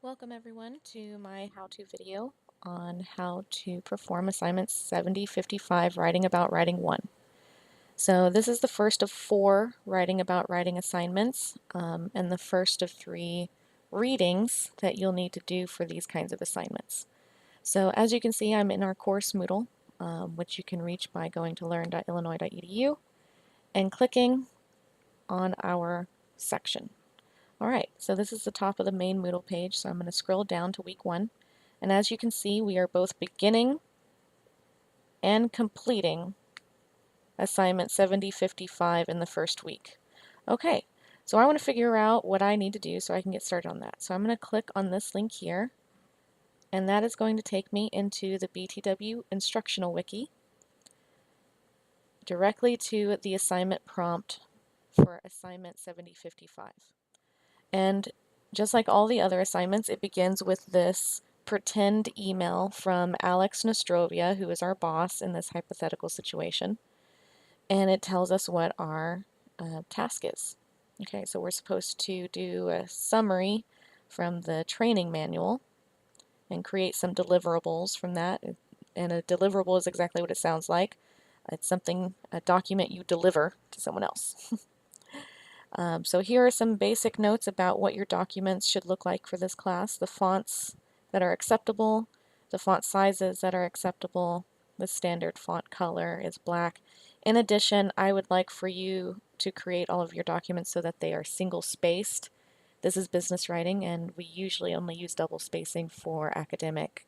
Welcome everyone to my how-to video on how to perform assignment 7055, Writing About Writing 1. So this is the first of 4 Writing About Writing assignments and the first of 3 readings that you'll need to do for these kinds of assignments. So as you can see, I'm in our course Moodle, which you can reach by going to learn.illinois.edu and clicking on our section. Alright, so this is the top of the main Moodle page, so I'm going to scroll down to week 1. And as you can see, we are both beginning and completing assignment 7055 in the first week. Okay, so I want to figure out what I need to do so I can get started on that. So I'm going to click on this link here, and that is going to take me into the BTW instructional wiki, directly to the assignment prompt for assignment 7055. And just like all the other assignments, it begins with this pretend email from Alex Nostrovia, who is our boss in this hypothetical situation. And it tells us what our task is. Okay, so we're supposed to do a summary from the training manual and create some deliverables from that. And a deliverable is exactly what it sounds like. It's something, a document you deliver to someone else. So here are some basic notes about what your documents should look like for this class. The fonts that are acceptable, the font sizes that are acceptable, the standard font color is black. In addition, I would like for you to create all of your documents so that they are single spaced. This is business writing, and we usually only use double spacing for academic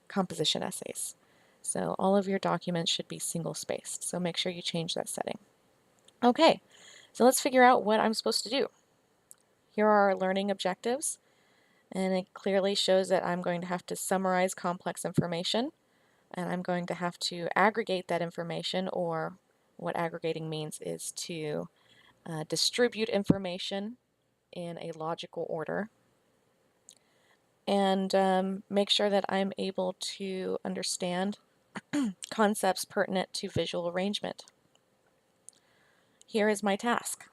composition essays. So all of your documents should be single spaced, so make sure you change that setting. Okay. So let's figure out what I'm supposed to do. Here are our learning objectives, and it clearly shows that I'm going to have to summarize complex information, and I'm going to have to aggregate that information, or what aggregating means is to distribute information in a logical order, and make sure that I'm able to understand concepts pertinent to visual arrangement. Here is my task.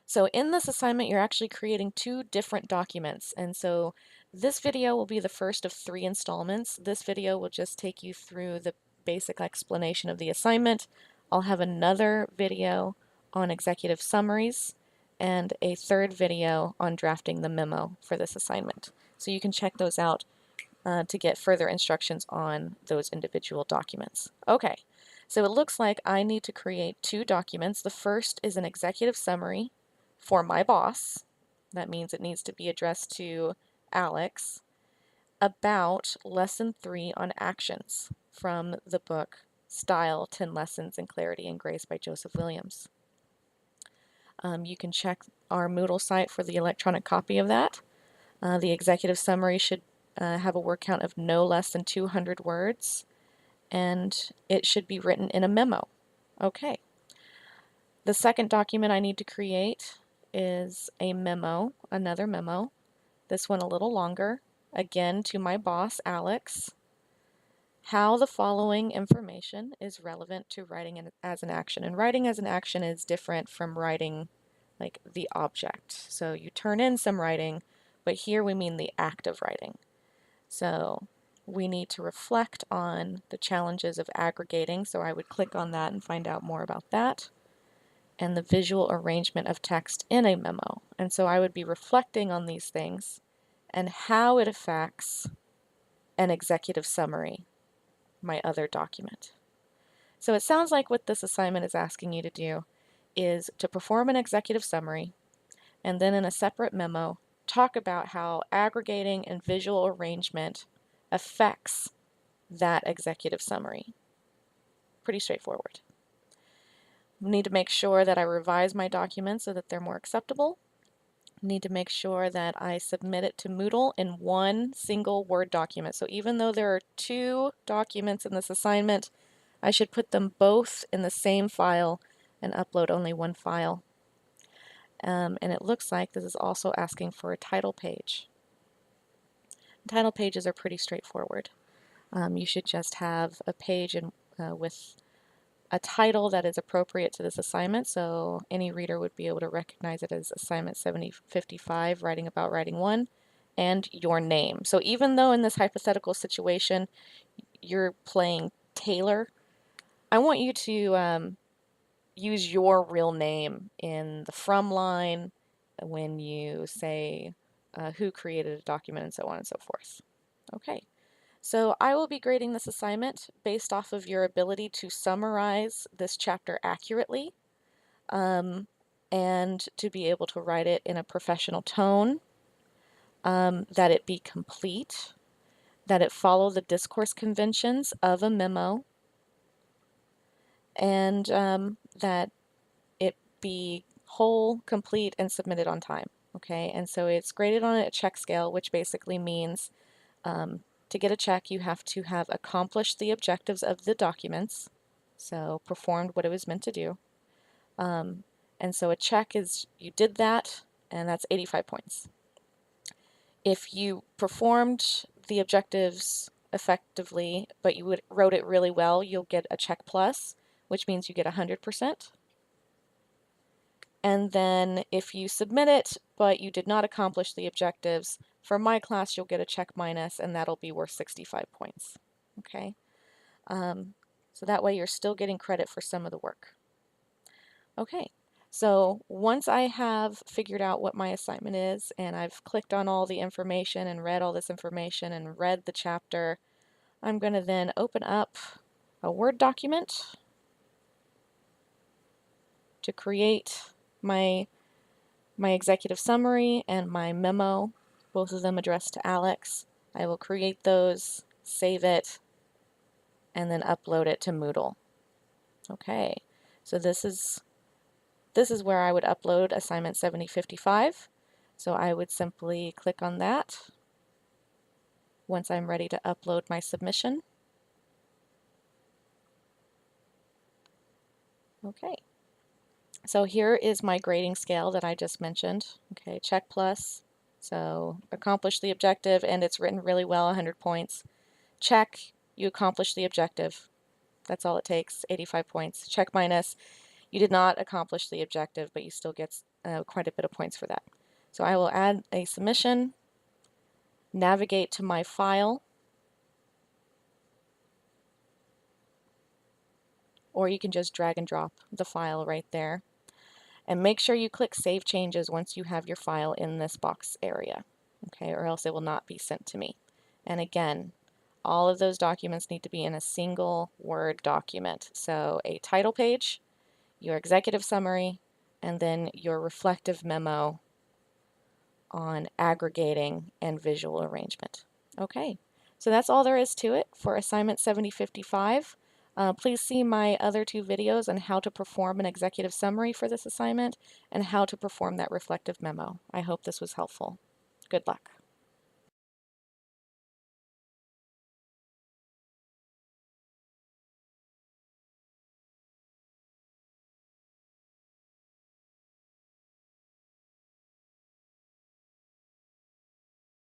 So in this assignment, you're actually creating 2 different documents, and so this video will be the first of 3 installments. This video will just take you through the basic explanation of the assignment. I'll have another video on executive summaries and a third video on drafting the memo for this assignment. So you can check those out to get further instructions on those individual documents. Okay, so it looks like I need to create 2 documents. The first is an executive summary for my boss. That means it needs to be addressed to Alex about lesson 3 on actions from the book Style, 10 Lessons in Clarity and Grace by Joseph Williams. You can check our Moodle site for the electronic copy of that. The executive summary should have a word count of no less than 200 words, and it should be written in a memo. Okay. The second document I need to create is a memo, another memo, this one a little longer, again to my boss, Alex, how the following information is relevant to writing as an action. And writing as an action is different from writing like the object. So you turn in some writing, but here we mean the act of writing. So we need to reflect on the challenges of aggregating, so I would click on that and find out more about that, and the visual arrangement of text in a memo. And so I would be reflecting on these things and how it affects an executive summary, my other document. So it sounds like what this assignment is asking you to do is to perform an executive summary, and then in a separate memo, talk about how aggregating and visual arrangement affects that executive summary. Pretty straightforward. Need to make sure that I revise my documents so that they're more acceptable. Need to make sure that I submit it to Moodle in one single Word document. So even though there are 2 documents in this assignment, I should put them both in the same file and upload only one file. And it looks like this is also asking for a title page. Title pages are pretty straightforward. You should just have a page with a title that is appropriate to this assignment, so any reader would be able to recognize it as assignment 7055, writing about writing 1, and your name. So even though in this hypothetical situation you're playing Taylor, I want you to use your real name in the from line when you say who created a document and so on and so forth. Okay. So I will be grading this assignment based off of your ability to summarize this chapter accurately, and to be able to write it in a professional tone, that it be complete, that it follow the discourse conventions of a memo, and that it be whole, complete, and submitted on time. Okay, and so it's graded on a check scale, which basically means to get a check, you have to have accomplished the objectives of the documents, so performed what it was meant to do. And so a check is you did that, and that's 85 points. If you performed the objectives effectively, but you wrote it really well, you'll get a check plus, which means you get 100%. And then if you submit it, but you did not accomplish the objectives, for my class, you'll get a check minus, and that'll be worth 65 points. Okay? So that way you're still getting credit for some of the work. Okay, so once I have figured out what my assignment is, and I've clicked on all the information and read all this information and read the chapter, I'm going to then open up a Word document to create my executive summary and my memo, both of them addressed to Alex. I will create those, save it, and then upload it to Moodle. Okay, so this is where I would upload assignment 7055. So I would simply click on that once I'm ready to upload my submission. Okay. So here is my grading scale that I just mentioned. Okay, check plus. So accomplish the objective, and it's written really well, 100 points. Check, you accomplished the objective. That's all it takes, 85 points. Check minus, you did not accomplish the objective, but you still get quite a bit of points for that. So I will add a submission, navigate to my file, or you can just drag and drop the file right there. And make sure you click Save Changes once you have your file in this box area, okay, or else it will not be sent to me. And again, all of those documents need to be in a single Word document. So a title page, your executive summary, and then your reflective memo on aggregating and visual arrangement. Okay, so that's all there is to it for assignment 7055. Please see my other two videos on how to perform an executive summary for this assignment and how to perform that reflective memo. I hope this was helpful. Good luck.